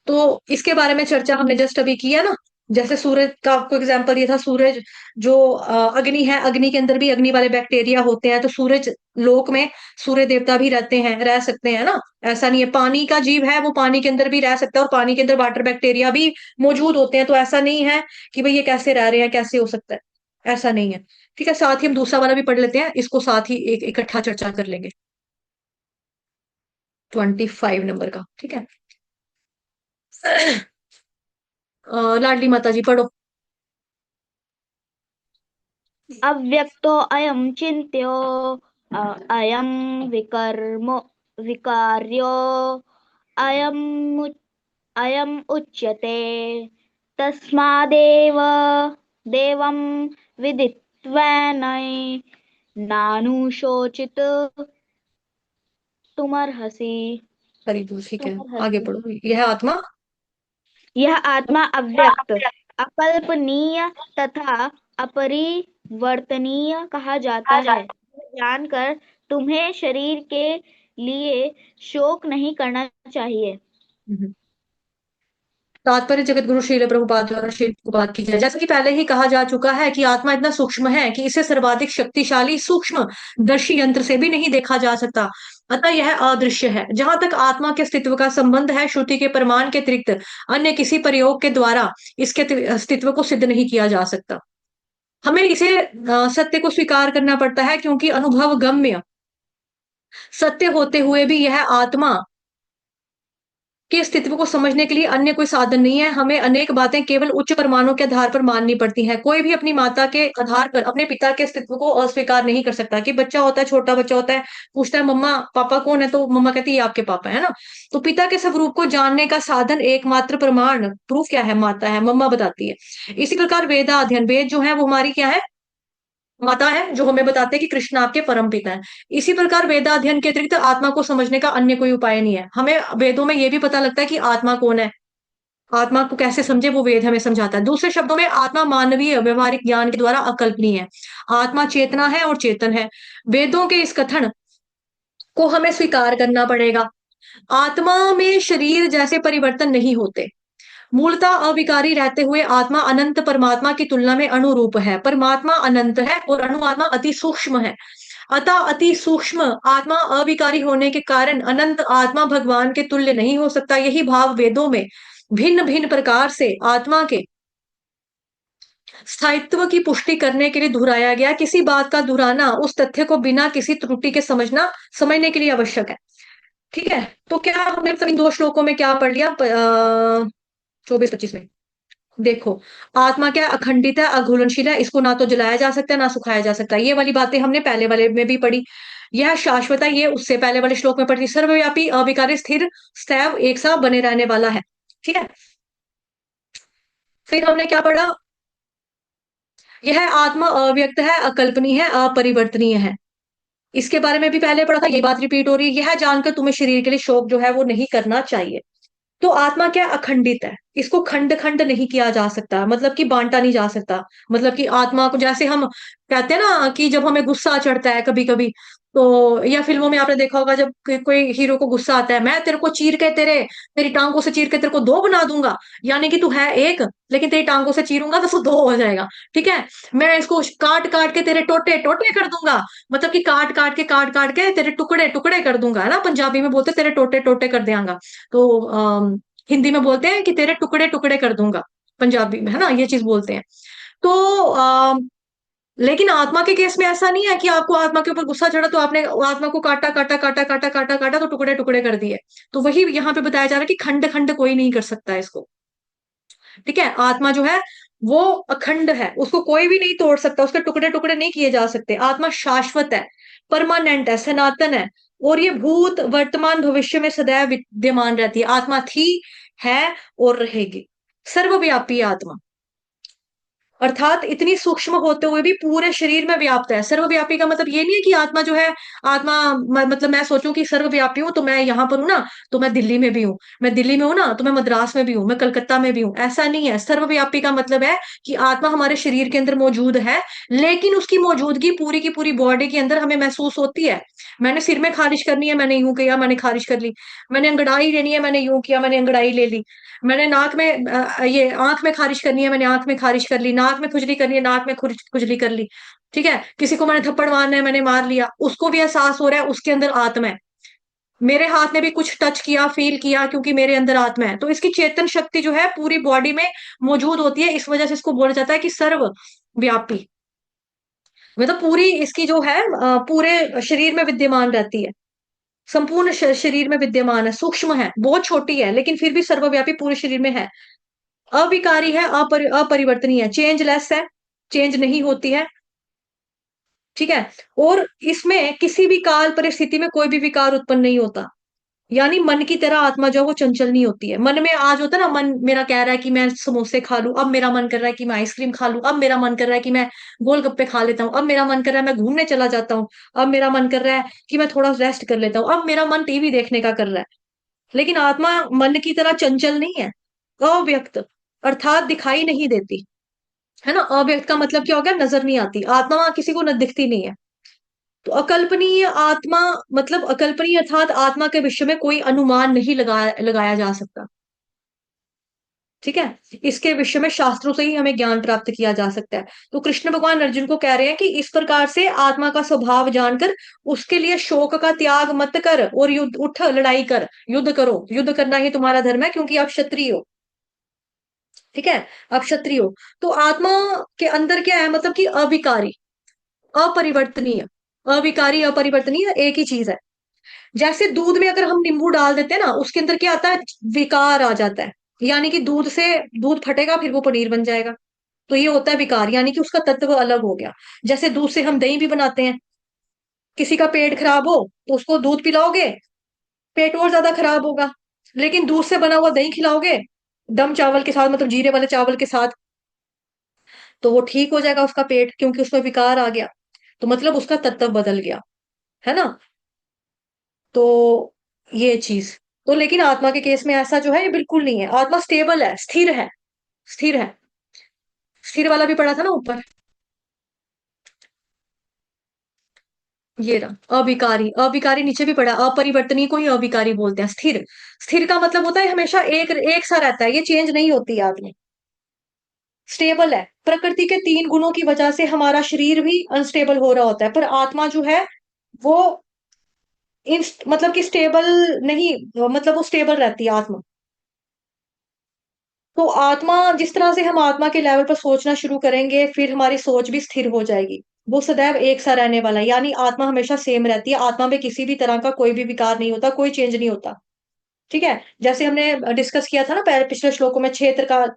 तो इसके बारे में चर्चा हमने जस्ट अभी किया ना। जैसे सूरज का आपको एग्जांपल ये था, सूरज जो अग्नि है, अग्नि के अंदर भी अग्नि वाले बैक्टीरिया होते हैं, तो सूरज लोक में सूर्य देवता भी रहते हैं, रह सकते हैं ना। ऐसा नहीं है, पानी का जीव है वो पानी के अंदर भी रह सकता है और पानी के अंदर वाटर बैक्टीरिया भी मौजूद होते हैं। तो ऐसा नहीं है कि भाई ये कैसे रह रहे हैं, कैसे हो सकता है, ऐसा नहीं है। ठीक है। साथ ही हम दूसरा वाला भी पढ़ लेते हैं, इसको साथ ही एक इकट्ठा चर्चा कर लेंगे। 25 नंबर का, ठीक है। लाडली माता जी पढ़ो। अव्यक्तो अयम चिन्त्यो अयम विकार्यो अयम अयम उच्यते तस्मादेव देवं विदित्वैनै नानुशोचित तुमर्हसि। करीब ठीक है, आगे तुमर्हसि। पढ़ो। यह आत्मा यह आत्मा अव्यक्त, अकल्पनीय तथा अपरिवर्तनीय कहा जाता है। यह जानकर तुम्हें शरीर के लिए शोक नहीं करना चाहिए। तात्पर्य जगत गुरु श्रील प्रभुपाद द्वारा श्रील प्रभुपाद की जय। जैसा कि पहले ही कहा जा चुका है कि आत्मा इतना सूक्ष्म है कि इसे सर्वाधिक शक्तिशाली सूक्ष्म दर्शी यंत्र से भी नहीं देखा जा सकता, अतः यह अदृश्य है। जहां तक आत्मा के अस्तित्व का संबंध है, श्रुति के प्रमाण के अतिरिक्त अन्य किसी प्रयोग के द्वारा इसके अस्तित्व को सिद्ध नहीं किया जा सकता। हमें इसे सत्य को स्वीकार करना पड़ता है, क्योंकि अनुभव गम्य सत्य होते हुए भी यह आत्मा के अस्तित्व को समझने के लिए अन्य कोई साधन नहीं है। हमें अनेक बातें केवल उच्च प्रमाणों के आधार पर माननी पड़ती हैं। कोई भी अपनी माता के आधार पर अपने पिता के अस्तित्व को अस्वीकार नहीं कर सकता। कि बच्चा होता है, छोटा बच्चा होता है, पूछता है मम्मा पापा कौन है, तो मम्मा कहती है ये आपके पापा है ना। तो पिता के स्वरूप को जानने का साधन, एकमात्र प्रमाण प्रूफ क्या है? माता है, मम्मा बताती है। इसी प्रकार वेदा अध्ययन, वेद जो है वो हमारी क्या है? माता है, जो हमें बताते हैं कि कृष्ण आपके परम पिता है। इसी प्रकार वेदाध्ययन के अतिरिक्त आत्मा को समझने का अन्य कोई उपाय नहीं है। हमें वेदों में यह भी पता लगता है कि आत्मा कौन है, आत्मा को कैसे समझे, वो वेद हमें समझाता है। दूसरे शब्दों में आत्मा मानवीय व्यवहारिक ज्ञान के द्वारा अकल्पनीय है। आत्मा चेतना है और चेतन है। वेदों के इस कथन को हमें स्वीकार करना पड़ेगा। आत्मा में शरीर जैसे परिवर्तन नहीं होते। मूलतः अविकारी रहते हुए आत्मा अनंत परमात्मा की तुलना में अणुरूप है। परमात्मा अनंत है और अणु आत्मा अति सूक्ष्म है। अतः अति सूक्ष्म आत्मा अविकारी होने के कारण अनंत आत्मा भगवान के तुल्य नहीं हो सकता। यही भाव वेदों में भिन्न भिन्न प्रकार से आत्मा के स्थायित्व की पुष्टि करने के लिए दोहराया गया। किसी बात का दोहराना उस तथ्य को बिना किसी त्रुटि के समझने के लिए आवश्यक है। ठीक है, तो क्या हमने मतलब इन दो श्लोकों में क्या पढ़ लिया? 24-25 में देखो, आत्मा क्या अखंडित है, अघुलनशील है, इसको ना तो जलाया जा सकता है ना सुखाया जा सकता है। ये वाली बातें हमने पहले वाले में भी पढ़ी। यह शाश्वत है, ये उससे पहले वाले श्लोक में पढ़ी। सर्वव्यापी, अविकारी, स्थिर, सदैव एक सा बने रहने वाला है। ठीक है, फिर हमने क्या पढ़ा? यह आत्मा अव्यक्त है, अकल्पनीय है, अपरिवर्तनीय है। इसके बारे में भी पहले पढ़ा था, ये बात रिपीट हो रही है। यह जानकर तुम्हें शरीर के लिए शोक जो है वो नहीं करना चाहिए। तो आत्मा क्या अखंडित है, इसको खंड खंड नहीं किया जा सकता, मतलब कि बांटा नहीं जा सकता। मतलब कि आत्मा को जैसे हम कहते हैं ना कि जब हमें गुस्सा चढ़ता है कभी कभी, तो या फिल्मों में आपने देखा होगा जब कोई हीरो को गुस्सा आता है, मैं तेरे को चीर के तेरी टांगों से चीर के तेरे को दो बना दूंगा, यानी कि तू है एक लेकिन तेरी टांगों से चीरूंगा तो तू दो हो जाएगा। ठीक है, मैं इसको काट काट के तेरे टोटे टोटे कर दूंगा, मतलब कि काट काट के तेरे टुकड़े टुकड़े कर दूंगा, है ना। पंजाबी में बोलते तेरे टोटे टोटे कर देंगा। तो हिंदी में बोलते हैं कि तेरे टुकड़े टुकड़े कर दूंगा, पंजाबी में, है ना, ये चीज बोलते हैं। तो लेकिन आत्मा के केस में ऐसा नहीं है कि आपको आत्मा के ऊपर गुस्सा चढ़ा तो आपने आत्मा को काटा काटा काटा काटा काटा काटा तो टुकड़े टुकड़े कर दिए। तो वही यहाँ पे बताया जा रहा है कि खंड खंड कोई नहीं कर सकता इसको। ठीक है, आत्मा जो है वो अखंड है, उसको कोई भी नहीं तोड़ सकता, उसके टुकड़े टुकड़े नहीं किए जा सकते। आत्मा शाश्वत है, परमानेंट है, सनातन है, और ये भूत वर्तमान भविष्य में सदैव विद्यमान रहती है। आत्मा थी, है और रहेगी। सर्वव्यापी आत्मा, अर्थात इतनी सूक्ष्म होते हुए भी पूरे शरीर में व्याप्त है। सर्वव्यापी का मतलब ये नहीं है कि आत्मा जो है, आत्मा मतलब मैं सोचूं कि सर्वव्यापी हूं तो मैं यहां पर हूं ना, तो मैं दिल्ली में भी हूं, मैं दिल्ली में हूं ना तो मैं मद्रास में भी हूं, मैं कलकत्ता में भी हूं। ऐसा नहीं है। सर्वव्यापी का मतलब है कि आत्मा हमारे शरीर के अंदर मौजूद है, लेकिन उसकी मौजूदगी पूरी की पूरी बॉडी के अंदर हमें महसूस होती है। मैंने सिर में खारिश करनी है, मैंने यूं किया, मैंने खारिश कर ली। मैंने अंगड़ाई लेनी है, मैंने यूं किया, मैंने अंगड़ाई ले ली। मैंने नाक में ये आंख में खारिश करनी है, मैंने आंख में खारिश कर ली। नाक में खुजली करनी है, नाक में खुजली कर ली। ठीक है, किसी को मैंने थप्पड़ मारना है, मैंने मार लिया, उसको भी एहसास हो रहा है, उसके अंदर आत्मा है। मेरे हाथ ने भी कुछ टच किया, फील किया, क्योंकि मेरे अंदर आत्मा है। तो इसकी चेतन शक्ति जो है पूरी बॉडी में मौजूद होती है। इस वजह से इसको बोला जाता है कि सर्वव्यापी, मतलब पूरी इसकी जो है पूरे शरीर में विद्यमान रहती है, संपूर्ण शरीर में विद्यमान है, सूक्ष्म है, बहुत छोटी है, लेकिन फिर भी सर्वव्यापी पूरे शरीर में है। अविकारी है, अपरिवर्तनीय है, चेंजलेस है, चेंज नहीं होती है। ठीक है। और इसमें किसी भी काल परिस्थिति में कोई भी विकार उत्पन्न नहीं होता। यानी मन की तरह आत्मा जो है वो चंचल नहीं होती है। मन में आज होता है ना, मन मेरा कह रहा है कि मैं समोसे खा लूं, अब मेरा मन कर रहा है कि मैं आइसक्रीम खा लूं, अब मेरा मन कर रहा है कि मैं गोलगप्पे खा लेता हूँ, अब मेरा मन कर रहा है मैं घूमने चला जाता हूँ, अब मेरा मन कर रहा है कि मैं थोड़ा रेस्ट कर लेता हूँ, अब मेरा मन टीवी देखने का कर रहा है। लेकिन आत्मा मन की तरह चंचल नहीं है, अव्यक्त, अर्थात दिखाई नहीं देती, है ना। अव्यक्त का मतलब क्या हो गया, नजर नहीं आती। आत्मा किसी को न दिखती नहीं है। तो अकल्पनीय आत्मा मतलब अकल्पनीय अर्थात आत्मा के विषय में कोई अनुमान नहीं लगाया जा सकता। ठीक है। इसके विषय में शास्त्रों से ही हमें ज्ञान प्राप्त किया जा सकता है। तो कृष्ण भगवान अर्जुन को कह रहे हैं कि इस प्रकार से आत्मा का स्वभाव जानकर उसके लिए शोक का त्याग मत कर और युद्ध उठ, लड़ाई कर, युद्ध करो, युद्ध करना ही तुम्हारा धर्म है, क्योंकि आप क्षत्रिय हो। ठीक है। आप क्षत्रिय हो। तो आत्मा के अंदर क्या है, मतलब कि अविकारी, अपरिवर्तनीय, अविकारी अपरिवर्तनीय एक ही चीज है। जैसे दूध में अगर हम नींबू डाल देते हैं ना, उसके अंदर क्या आता है, विकार आ जाता है। यानी कि दूध से दूध फटेगा, फिर वो पनीर बन जाएगा। तो ये होता है विकार, यानी कि उसका तत्व अलग हो गया। जैसे दूध से हम दही भी बनाते हैं। किसी का पेट खराब हो तो उसको दूध पिलाओगे, पेट और ज्यादा खराब होगा। लेकिन दूध से बना हुआ दही खिलाओगे दम चावल के साथ, मतलब जीरे वाले चावल के साथ, तो वो ठीक हो जाएगा उसका पेट, क्योंकि उसमें विकार आ गया। तो मतलब उसका तत्व बदल गया, है ना। तो ये चीज, तो लेकिन आत्मा के केस में ऐसा जो है ये बिल्कुल नहीं है। आत्मा स्टेबल है, स्थिर है, स्थिर है। स्थिर वाला भी पढ़ा था ना ऊपर, ये रहा अविकारी। अविकारी नीचे भी पढ़ा, अपरिवर्तनीय को ही अविकारी बोलते हैं। स्थिर, स्थिर का मतलब होता है हमेशा एक सा रहता है, ये चेंज नहीं होती आत्मा, स्टेबल है। प्रकृति के 3 गुणों की वजह से हमारा शरीर भी अनस्टेबल हो रहा होता है, पर आत्मा जो है वो मतलब कि स्टेबल नहीं, मतलब वो स्टेबल रहती है आत्मा। तो आत्मा, जिस तरह से हम आत्मा के लेवल पर सोचना शुरू करेंगे, फिर हमारी सोच भी स्थिर हो जाएगी। वो सदैव एक सा रहने वाला है, यानी आत्मा हमेशा सेम रहती है। आत्मा में किसी भी तरह का कोई भी विकार नहीं होता, कोई चेंज नहीं होता। ठीक है। जैसे हमने डिस्कस किया था ना पहले पिछले श्लोकों में, 6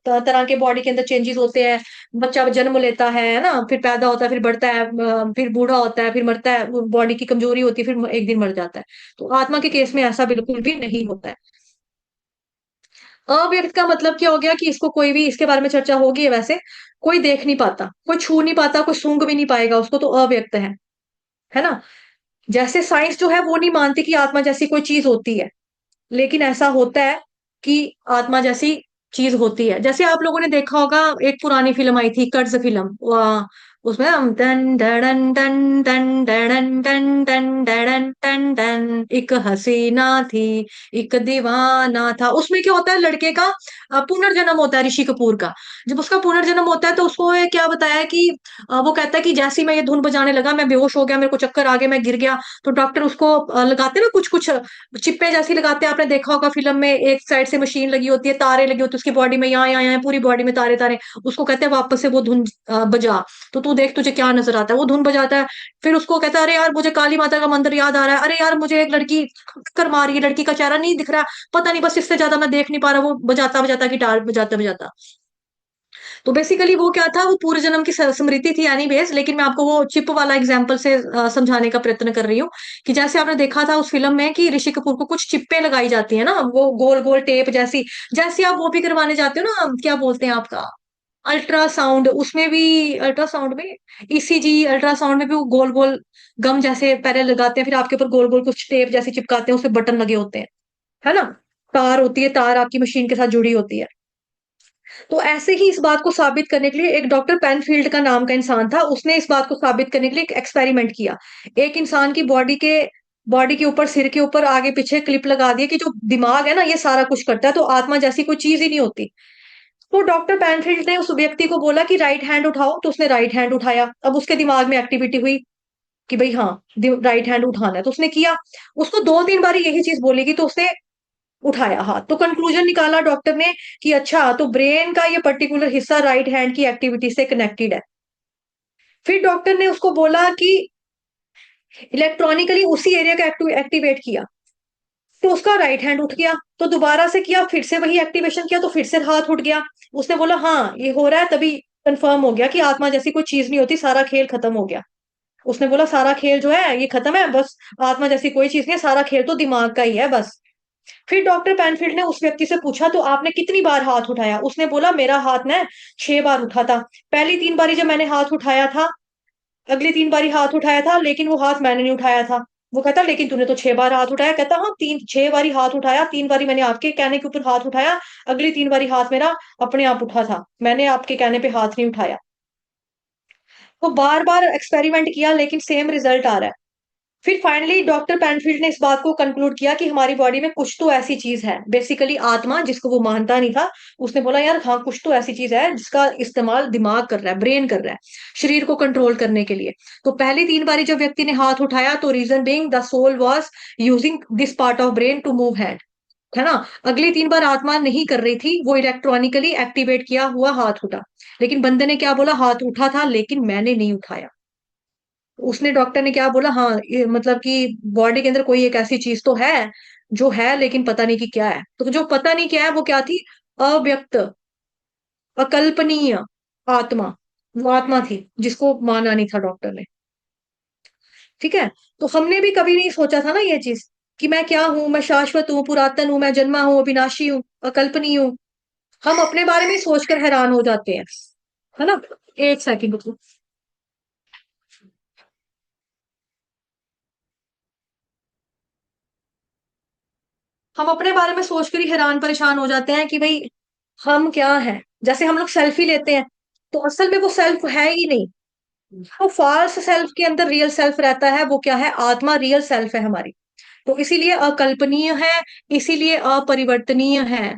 तरह के बॉडी के अंदर चेंजेस होते हैं। बच्चा जन्म लेता है ना, फिर पैदा होता है, फिर बढ़ता है, फिर बूढ़ा होता है, फिर मरता है, बॉडी की कमजोरी होती है, फिर एक दिन मर जाता है। तो आत्मा के केस में ऐसा बिल्कुल भी नहीं होता है। अव्यक्त का मतलब क्या हो गया कि इसको कोई भी, इसके बारे में चर्चा होगी है वैसे, कोई देख नहीं पाता, कोई छू नहीं पाता, कोई सूंघ भी नहीं पाएगा उसको, तो अव्यक्त है ना। जैसे साइंस जो है वो नहीं मानती कि आत्मा जैसी कोई चीज होती है, लेकिन ऐसा होता है कि आत्मा जैसी चीज होती है। जैसे आप लोगों ने देखा होगा, एक पुरानी फिल्म आई थी, कर्ज फिल्म, उसमें हम टन डन टन टन डन टन टन डन टन टन, एक हसीना थी, एक दीवाना था। उसमें क्या होता है, लड़के का पुनर्जन्म होता है, ऋषि कपूर का। जब उसका पुनर्जन्म होता है तो उसको ये क्या बताया है कि वो कहता है कि जैसे ही मैं ये धुन बजाने लगा, मैं बेहोश हो गया, मेरे को चक्कर आ गया, मैं गिर गया। तो डॉक्टर उसको लगाते ना कुछ कुछ चिप्पे जैसी लगाते हैं, आपने देखा होगा फिल्म में, एक साइड से मशीन लगी होती है, तारे लगी होती है उसकी बॉडी में, यहाँ यहाँ यहाँ पूरी बॉडी में तारे तारे। उसको कहते हैं वापस से वो धुन बजा, तो तू देख तुझे क्या नजर आता है। वो धुन बजाता है, फिर उसको कहता है अरे यार मुझे काली माता का मंदिर याद आ रहा है, अरे यार मुझे एक लड़की कर मारी है, लड़की का चेहरा नहीं दिख रहा, पता नहीं बस इससे ज्यादा मैं देख नहीं पा रहा। वो बजाता बजाता गिटार बजाता बजाता, तो बेसिकली वो क्या था, वो पूर्व जन्म की स्मृति थी एनीवेज। लेकिन मैं आपको वो चिप वाला एग्जांपल से समझाने का प्रयत्न कर रही हूँ, कि जैसे आपने देखा था उस फिल्म में कि ऋषि कपूर को कुछ चिप्पे लगाई जाती है ना, वो गोल गोल टेप जैसी, जैसे आप वो भी करवाने जाते हो ना, क्या बोलते हैं आपका, अल्ट्रासाउंड, उसमें भी अल्ट्रासाउंड में, ईसीजी अल्ट्रासाउंड में भी वो गोल गोल गम जैसे पहले लगाते हैं, फिर आपके ऊपर गोल गोल कुछ टेप जैसे चिपकाते हैं, उसपे बटन लगे होते हैं, है ना। तार होती है, तार आपकी मशीन के साथ जुड़ी होती है। तो ऐसे ही इस बात को साबित करने के लिए एक डॉक्टर पेनफील्ड का नाम का इंसान था, उसने इस बात को साबित करने के लिए एक एक्सपेरिमेंट किया। एक इंसान की बॉडी के ऊपर, सिर के ऊपर आगे पीछे क्लिप लगा दिया कि जो दिमाग है ना ये सारा कुछ करता है, तो आत्मा जैसी कोई चीज ही नहीं होती। तो डॉक्टर पेनफील्ड ने उस व्यक्ति को बोला कि राइट हैंड उठाओ, तो उसने राइट हैंड उठाया। अब उसके दिमाग में एक्टिविटी हुई कि भाई हाँ, राइट हैंड उठाना है, तो उसने किया। उसको 2-3 बारी यही चीज बोलेगी, तो उसने उठाया हाथ। तो कंक्लूजन निकाला डॉक्टर ने कि अच्छा, तो ब्रेन का ये पर्टिकुलर हिस्सा राइट हैंड की एक्टिविटी से कनेक्टेड है। फिर डॉक्टर ने उसको बोला कि इलेक्ट्रॉनिकली उसी एरिया का एक्टिवेट किया, तो उसका राइट हैंड उठ गया। तो दोबारा से किया, फिर से वही एक्टिवेशन किया, तो फिर से हाथ उठ गया। उसने बोला हाँ ये हो रहा है, तभी कंफर्म हो गया कि आत्मा जैसी कोई चीज नहीं होती, सारा खेल खत्म हो गया। उसने बोला सारा खेल जो है ये खत्म है, बस आत्मा जैसी कोई चीज नहीं है, सारा खेल तो दिमाग का ही है बस। फिर डॉक्टर पेनफील्ड ने उस व्यक्ति से पूछा तो आपने कितनी बार हाथ उठाया? उसने बोला मेरा हाथ ना 6 बार उठा था। पहली 3 बारी जब मैंने हाथ उठाया था, अगली 3 बारी हाथ उठाया था, लेकिन वो हाथ मैंने नहीं उठाया था। वो कहता लेकिन तूने तो 6 बार हाथ उठाया। कहता हाँ, 6 बारी हाथ उठाया, 3 बारी मैंने आपके कहने के ऊपर हाथ उठाया, अगली 3 बारी हाथ मेरा अपने आप उठा था, मैंने आपके कहने पे हाथ नहीं उठाया। वो बार बार एक्सपेरिमेंट किया लेकिन सेम रिजल्ट आ रहा है। फिर फाइनली डॉक्टर पेनफील्ड ने इस बात को कंक्लूड किया कि हमारी बॉडी में कुछ तो ऐसी चीज है, बेसिकली आत्मा, जिसको वो मानता नहीं था। उसने बोला यार हाँ, कुछ तो ऐसी चीज है जिसका इस्तेमाल दिमाग कर रहा है, ब्रेन कर रहा है, शरीर को कंट्रोल करने के लिए। तो पहली 3 बारी जब व्यक्ति ने हाथ उठाया तो reason being the soul was using this part of brain to move hand, है ना। अगली 3 बार आत्मा नहीं कर रही थी, वो इलेक्ट्रॉनिकली एक्टिवेट किया हुआ हाथ उठा। लेकिन बंदे ने क्या बोला? हाथ उठा था लेकिन मैंने नहीं उठाया। उसने, डॉक्टर ने क्या बोला? हाँ, ये मतलब कि बॉडी के अंदर कोई एक ऐसी चीज तो है जो है, लेकिन पता नहीं कि क्या है। तो जो पता नहीं क्या है वो क्या थी? अव्यक्त, अकल्पनीय आत्मा। वो आत्मा थी जिसको माना नहीं था डॉक्टर ने। ठीक है। तो हमने भी कभी नहीं सोचा था ना ये चीज, कि मैं क्या हूं, मैं शाश्वत हूँ, पुरातन हूँ, मैं जन्मा हूँ, अविनाशी हूँ, अकल्पनीय हूँ। हम अपने बारे में सोचकर हैरान हो जाते हैं, है ना। एक सेकंड रुको। हम अपने बारे में सोचकर ही हैरान परेशान हो जाते हैं कि भाई हम क्या है। जैसे हम लोग सेल्फी लेते हैं, तो असल में वो सेल्फ है ही नहीं। वो फॉल्स सेल्फ के अंदर रियल सेल्फ रहता है, वो क्या है? आत्मा रियल सेल्फ है हमारी। तो इसीलिए अकल्पनीय है, इसीलिए अपरिवर्तनीय है।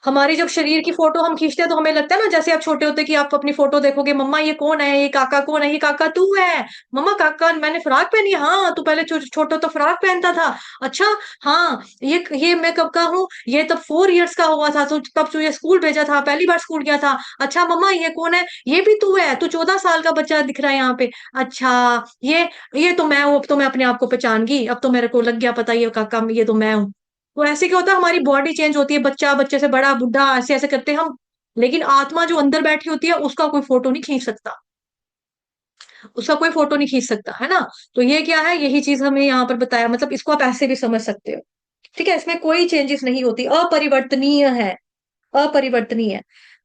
हमारी जब शरीर की फोटो हम खींचते हैं तो हमें लगता है ना, जैसे आप छोटे होते कि आप अपनी फोटो देखोगे, मम्मा ये कौन है, ये काका कौन है, ये काका तू है। मम्मा काका मैंने फ्रॉक पहनी है। हाँ, तू पहले छोटा तो फ्रॉक पहनता था। अच्छा। हाँ, ये मैं कब का हूँ? ये तब 4 इयर्स का हुआ था, तो तब तुझे स्कूल भेजा था, पहली बार स्कूल गया था। अच्छा मम्मा ये कौन है? ये भी तू है, तू 14 साल का बच्चा दिख रहा है यहाँ पे। अच्छा, ये तो मैं हूँ। अब तो मैं अपने आप को पहचान गई, अब तो मेरे को लग गया पता, ये काका ये तो मैं हूँ। तो ऐसे क्या होता है, हमारी बॉडी चेंज होती है, बच्चा बच्चे से बड़ा, बुढ़ा, ऐसे ऐसे करते हैं हम। लेकिन आत्मा जो अंदर बैठी होती है उसका कोई फोटो नहीं खींच सकता, उसका कोई फोटो नहीं खींच सकता, है ना। तो ये क्या है, यही चीज हमें यहाँ पर बताया, मतलब इसको आप ऐसे भी समझ सकते हो। ठीक है, इसमें कोई चेंजेस नहीं होती, अपरिवर्तनीय है, अपरिवर्तनीय है।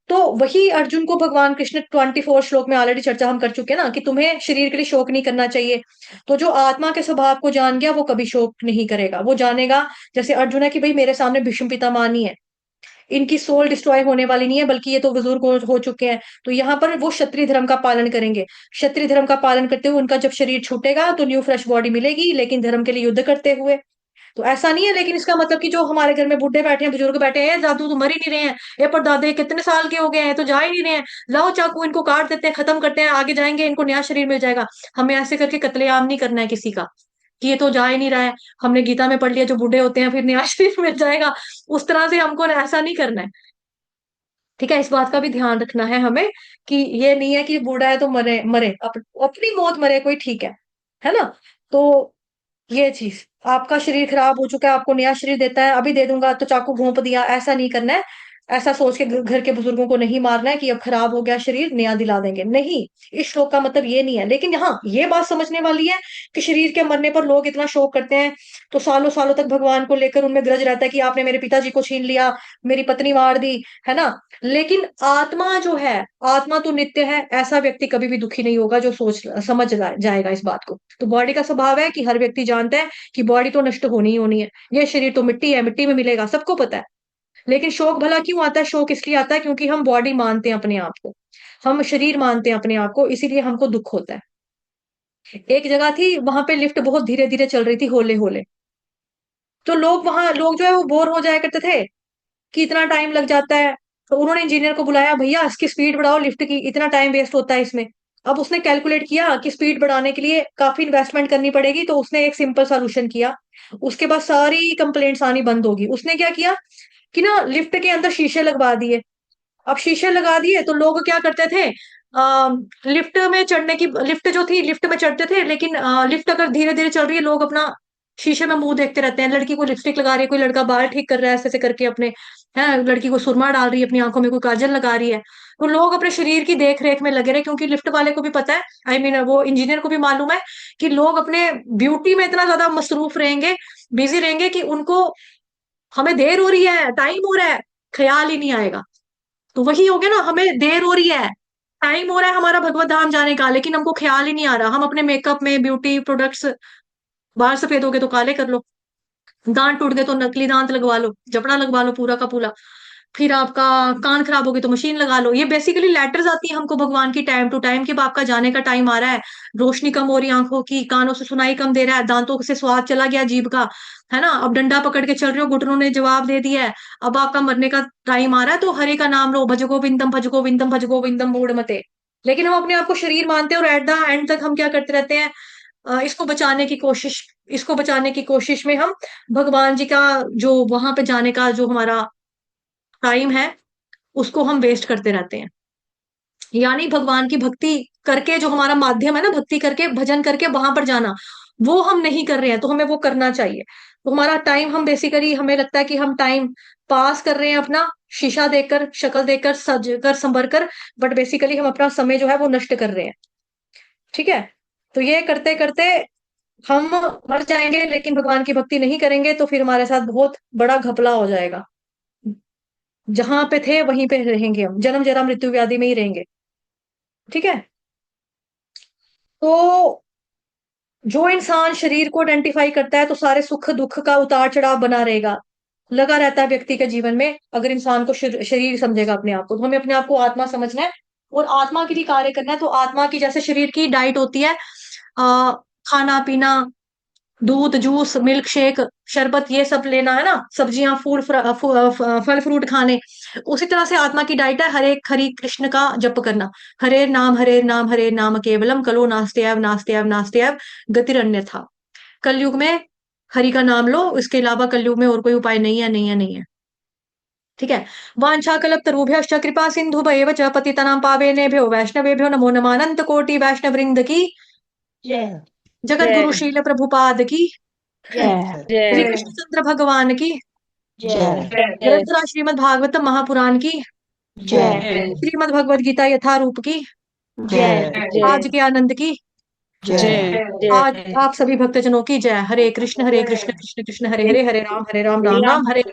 तो वही अर्जुन को भगवान कृष्ण 24 श्लोक में ऑलरेडी चर्चा हम कर चुके हैं ना, कि तुम्हें शरीर के लिए शोक नहीं करना चाहिए। तो जो आत्मा के स्वभाव को जान गया वो कभी शोक नहीं करेगा, वो जानेगा। जैसे अर्जुन है कि भाई मेरे सामने भीष्म पितामह नहीं है, इनकी सोल डिस्ट्रॉय होने वाली नहीं है, बल्कि ये तो बुजुर्ग हो चुके हैं। तो यहाँ पर वो क्षत्रिय धर्म का पालन करेंगे। क्षत्रिय धर्म का पालन करते हुए उनका जब शरीर छूटेगा तो न्यू फ्रेश बॉडी मिलेगी, लेकिन धर्म के लिए युद्ध करते हुए। तो ऐसा नहीं है, लेकिन इसका मतलब कि जो हमारे घर में बुढ़े बैठे हैं, बुजुर्ग बैठे हैं, दादू तो मर ही नहीं रहे हैं, ये पर दादे कितने साल के हो गए हैं तो जा ही नहीं रहे हैं, लाओ चाकू इनको काट देते हैं, खत्म करते हैं, आगे जाएंगे, इनको नया शरीर मिल जाएगा। हमें ऐसे करके कत्लेआम नहीं करना है किसी का, कि ये तो जा ही नहीं रहा है। हमने गीता में पढ़ लिया जो बूढ़े होते हैं फिर नया शरीर मिल जाएगा, उस तरह से हमको ऐसा नहीं करना है। ठीक है, इस बात का भी ध्यान रखना है हमें, कि ये नहीं है कि बूढ़ा है तो मरे मरे, अपनी मौत मरे कोई, ठीक है ना। तो ये चीज, आपका शरीर खराब हो चुका है, आपको नया शरीर देता है, अभी दे दूंगा तो चाकू घोंप दिया, ऐसा नहीं करना है। ऐसा सोच के घर के बुजुर्गों को नहीं मारना है कि अब खराब हो गया शरीर नया दिला देंगे, नहीं। इस श्लोक का मतलब ये नहीं है। लेकिन हाँ, ये बात समझने वाली है कि शरीर के मरने पर लोग इतना शोक करते हैं, तो सालों सालों तक भगवान को लेकर उनमें ग्रज रहता है कि आपने मेरे पिताजी को छीन लिया, मेरी पत्नी मार दी, है ना। लेकिन आत्मा जो है, आत्मा तो नित्य है, ऐसा व्यक्ति कभी भी दुखी नहीं होगा जो सोच समझ जाएगा इस बात को। तो बॉडी का स्वभाव है कि हर व्यक्ति जानता है कि बॉडी तो नष्ट होनी ही होनी है, ये शरीर तो मिट्टी है, मिट्टी में मिलेगा, सबको पता है। लेकिन शोक भला क्यों आता है? शोक इसलिए आता है क्योंकि हम बॉडी मानते हैं अपने आप को, हम शरीर मानते हैं अपने आप को, इसीलिए हमको दुख होता है। एक जगह थी, वहां पे लिफ्ट बहुत धीरे धीरे चल रही थी, होले होले। तो लोग जो है वो बोर हो जाया करते थे कि इतना टाइम लग जाता है। तो उन्होंने इंजीनियर को बुलाया, भैया इसकी स्पीड बढ़ाओ लिफ्ट की, इतना टाइम वेस्ट होता है इसमें। अब उसने कैलकुलेट किया कि स्पीड बढ़ाने के लिए काफी इन्वेस्टमेंट करनी पड़ेगी, तो उसने एक सिंपल सॉल्यूशन किया। उसके बाद सारी कंप्लेंट्स आनी बंद होगी। उसने क्या किया कि ना, लिफ्ट के अंदर शीशे लगवा दिए। अब शीशे लगा दिए तो लोग क्या करते थे, लिफ्ट में चढ़ने की, लिफ्ट जो थी लिफ्ट में चढ़ते थे, लेकिन लिफ्ट अगर धीरे धीरे चल रही है, लोग अपना शीशे में मुंह देखते रहते हैं। लड़की को लिपस्टिक लगा रही है, कोई लड़का बाल ठीक कर रहा है, ऐसे ऐसे करके अपने, है, लड़की को सुरमा डाल रही है अपनी आंखों में, कोई काजल लगा रही है। तो लोग अपने शरीर की देख रेख में लगे रहे, क्योंकि लिफ्ट वाले को भी पता है, आई मीन वो इंजीनियर को भी मालूम है कि लोग अपने ब्यूटी में इतना ज्यादा मसरूफ रहेंगे, बिजी रहेंगे कि उनको हमें देर हो रही है, टाइम हो रहा है, ख्याल ही नहीं आएगा। तो वही हो गया ना, हमें देर हो रही है, टाइम हो रहा है हमारा भगवत धाम जाने का, लेकिन हमको ख्याल ही नहीं आ रहा। हम अपने मेकअप में, ब्यूटी प्रोडक्ट्स, बाल सफेद हो गए तो काले कर लो, दांत टूट गए तो नकली दांत लगवा लो, जबड़ा लगवा लो पूरा का पूरा, फिर आपका कान खराब हो गए तो मशीन लगा लो। ये बेसिकली लेटर्स आती है हमको भगवान की टाइम टू टाइम, कि अब आपका जाने का टाइम आ रहा है, रोशनी कम हो रही है आंखों की, कानों से सुनाई कम दे रहा है, दांतों से स्वाद चला गया जीभ का, है ना, अब डंडा पकड़ के चल रहे हो, घुटनों ने जवाब दे दिया है, अब आपका मरने का टाइम आ रहा है, तो हरि का नाम लो, भज गोविंदम भज गोविंदम भज गोविंदम मूढ़ मते। लेकिन हम अपने आप को शरीर मानते हैं, और एट द एंड तक हम क्या करते रहते हैं, इसको बचाने की कोशिश, इसको बचाने की कोशिश में हम भगवान जी का जो वहां पे जाने का जो हमारा टाइम है, उसको हम वेस्ट करते रहते हैं। यानी भगवान की भक्ति करके जो हमारा माध्यम है ना, भक्ति करके भजन करके वहां पर जाना, वो हम नहीं कर रहे हैं, तो हमें वो करना चाहिए। तो हमारा टाइम, हम बेसिकली हमें लगता है कि हम टाइम पास कर रहे हैं अपना, शीशा देखकर, शक्ल देखकर, सज कर, संभर कर, बट बेसिकली हम अपना समय जो है वो नष्ट कर रहे हैं। ठीक है, तो ये करते करते हम मर जाएंगे, लेकिन भगवान की भक्ति नहीं करेंगे तो फिर हमारे साथ बहुत बड़ा घपला हो जाएगा। जहां पे थे वहीं पे रहेंगे, हम जन्म जरा मृत्यु व्याधि में ही रहेंगे। ठीक है, तो जो इंसान शरीर को आइडेंटिफाई करता है, तो सारे सुख दुख का उतार चढ़ाव बना रहेगा, लगा रहता है व्यक्ति के जीवन में। अगर इंसान को शरीर समझेगा अपने आप को, तो हमें अपने आप को आत्मा समझना है और आत्मा के लिए कार्य करना है। तो आत्मा की जैसे शरीर की डाइट होती है, खाना पीना, दूध, जूस, मिल्क शेक, शरबत, ये सब लेना है ना, सब्जियां, फल फ्रूट खाने, उसी तरह से आत्मा की डाइट है हरे हरि कृष्ण का जप करना। हरे नाम हरे नाम केवलम कलो नास्त्यव नास्त्यव नास्त्यव गतिरन्यथा। कलयुग में हरि का नाम लो, इसके अलावा कलयुग में और कोई उपाय नहीं है, नहीं है, नहीं है। ठीक है, वांछा कल्पतरुभ्यश्च कृपा सिंधु च पतितनां पावनेभ्यो वैष्णवेभ्यो नमो नमः। अनंत कोटि वैष्णव वृंद की जय जगत गुरु शील प्रभुपाद की, जय श्री जय कृष्णचंद्र भगवान की, जय ग्रंथराज श्रीमद् भागवत महापुराण की, जय श्रीमद् भगवद गीता यथारूप की, जय आज के आनंद की, जय आज आप सभी भक्तजनों की जय। हरे कृष्ण कृष्ण कृष्ण हरे हरे, हरे राम राम राम हरे।